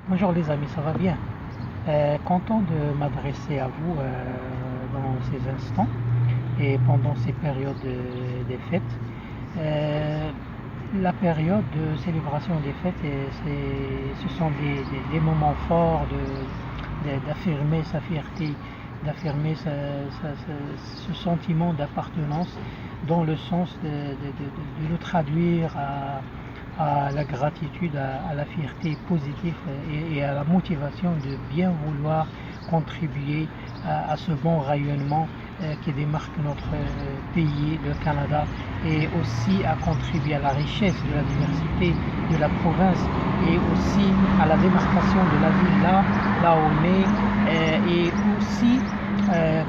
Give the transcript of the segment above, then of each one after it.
Bonjour les amis, ça va bien? Content de m'adresser à vous dans ces instants et pendant ces périodes des fêtes. Euh, la période de célébration des fêtes, ce sont des moments forts d'affirmer sa fierté, d'affirmer ce sentiment d'appartenance dans le sens de le traduire à la gratitude, à la fierté positive et à la motivation de bien vouloir contribuer à ce bon rayonnement qui démarque notre pays, le Canada, et aussi à contribuer à la richesse de la diversité de la province et aussi à la démarcation de la ville là où on est, et aussi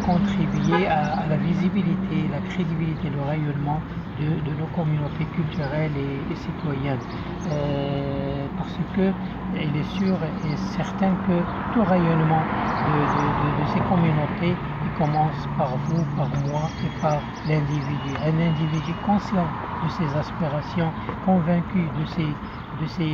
contribuer à la visibilité, la crédibilité, le rayonnement de nos communautés culturelles et citoyennes. Parce que il est sûr et certain que tout rayonnement de ces communautés il commence par vous, par moi et par l'individu. Un individu conscient de ses aspirations, convaincu de ses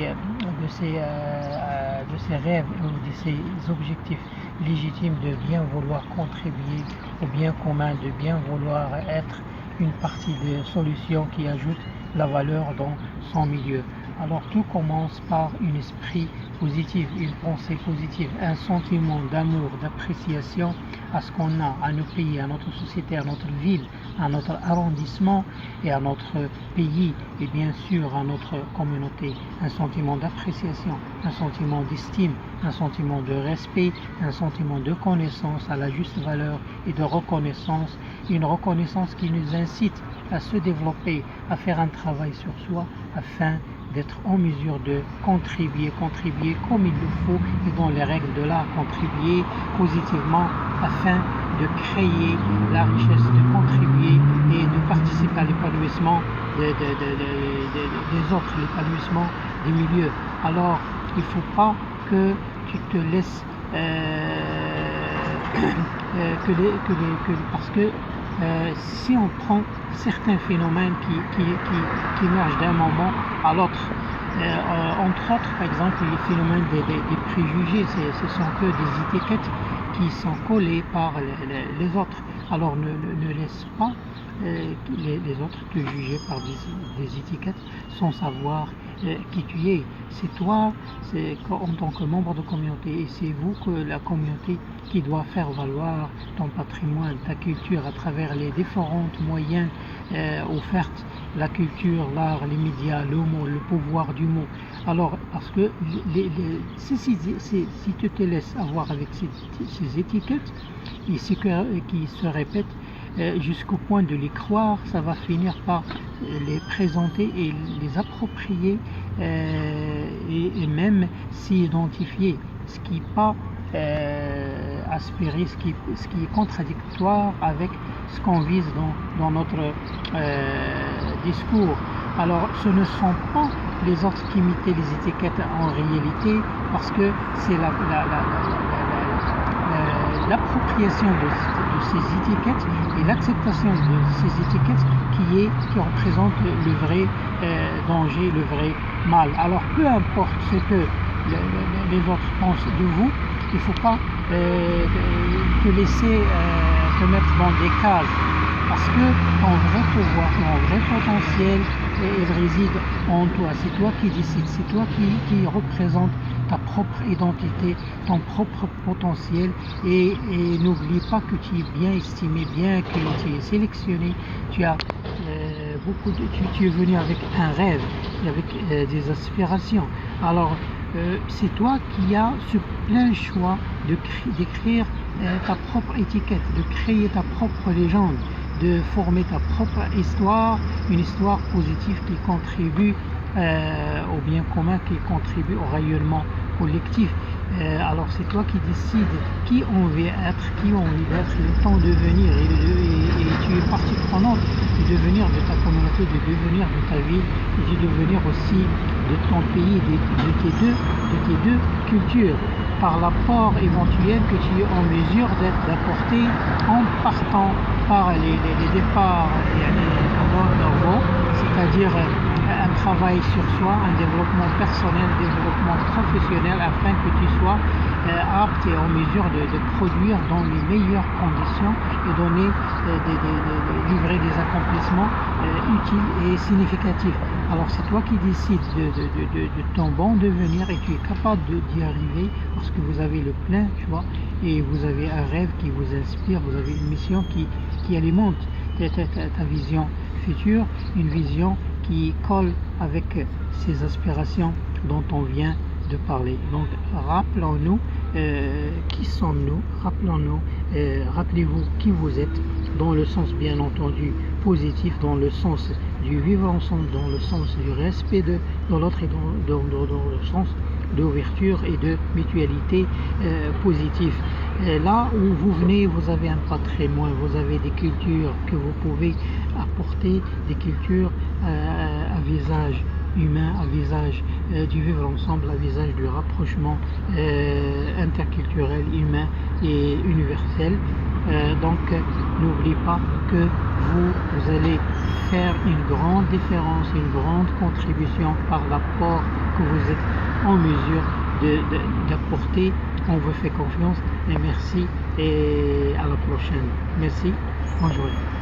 rêves ou de ses objectifs légitimes de bien vouloir contribuer au bien commun, de bien vouloir être une partie des solutions qui ajoutent la valeur dans son milieu. Alors tout commence par un esprit positif, une pensée positive, un sentiment d'amour, d'appréciation à ce qu'on a, à nos pays, à notre société, à notre ville, à notre arrondissement et à notre pays et bien sûr à notre communauté. Un sentiment d'appréciation, un sentiment d'estime, un sentiment de respect, un sentiment de connaissance à la juste valeur et de reconnaissance, une reconnaissance qui nous incite à se développer, à faire un travail sur soi afin d'être en mesure de contribuer comme il le faut et dans les règles de l'art, contribuer positivement afin de créer la richesse, de contribuer et de participer à l'épanouissement des autres, l'épanouissement des milieux. Alors, il ne faut pas que tu te laisses parce que si on prend certains phénomènes qui émergent d'un moment à l'autre, entre autres, par exemple, les phénomènes des préjugés, ce sont que des étiquettes qui sont collées par les autres. Alors ne laisse pas les autres te juger par des étiquettes sans savoir qui tu es. C'est toi, c'est en tant que membre de communauté, et c'est vous que la communauté qui doit faire valoir ton patrimoine, ta culture à travers les différents moyens offerts, la culture, l'art, les médias, le mot, le pouvoir du mot. Alors, parce que si tu te laisses avoir avec ces étiquettes et qui se répètent jusqu'au point de les croire, ça va finir par les présenter et les approprier et même s'y identifier, ce qui n'est pas aspiré, ce qui est contradictoire avec ce qu'on vise dans notre discours. Alors ce ne sont pas les autres qui imitent les étiquettes en réalité, parce que c'est l'appropriation de ces étiquettes et l'acceptation de ces étiquettes qui représente le vrai danger, le vrai mal. Alors peu importe ce que les autres pensent de vous, il ne faut pas te laisser te mettre dans des cases, parce que ton vrai pouvoir, ton vrai potentiel, il réside en toi. C'est toi qui décides, c'est toi qui représente ta propre identité, ton propre potentiel, et n'oublie pas que tu es bien estimé, bien que tu es sélectionné, tu as tu es venu avec un rêve, avec des aspirations. Alors c'est toi qui as ce plein choix d'écrire ta propre étiquette, de créer ta propre légende, de former ta propre histoire, une histoire positive qui contribue au bien commun, qui contribue au rayonnement collectif. Alors c'est toi qui décides qui on veut être, qui on veut être, le temps de venir, et tu es partie prenante du devenir de ta communauté, du devenir de ta ville, et du devenir aussi de ton pays, de tes deux cultures, par l'apport éventuel que tu es en mesure d'apporter en partant par les départs normaux, c'est-à-dire un travail sur soi, un développement personnel, un développement professionnel, afin que tu sois apte et en mesure de produire dans les meilleures conditions et donner livrer des accomplissements utiles et significatifs. Alors c'est toi qui décides de ton bon devenir, et tu es capable d'y arriver parce que vous avez le plein, tu vois, et vous avez un rêve qui vous inspire, vous avez une mission qui alimente ta vision future, une vision qui colle avec ces aspirations dont on vient de parler. Donc rappelons-nous qui sommes-nous, rappelez-vous qui vous êtes, dans le sens bien entendu positif, dans le sens du vivre ensemble, dans le sens du respect de l'autre, et dans le sens d'ouverture et de mutualité positive. Et là où vous venez, vous avez un patrimoine, vous avez des cultures que vous pouvez apporter, des cultures à visage humain, à visage du vivre ensemble, à visage du rapprochement interculturel, humain et universel. Donc n'oubliez pas que vous allez faire une grande différence, une grande contribution par l'apport que vous êtes en mesure d'apporter. On vous fait confiance et merci, et à la prochaine. Merci, bonne journée.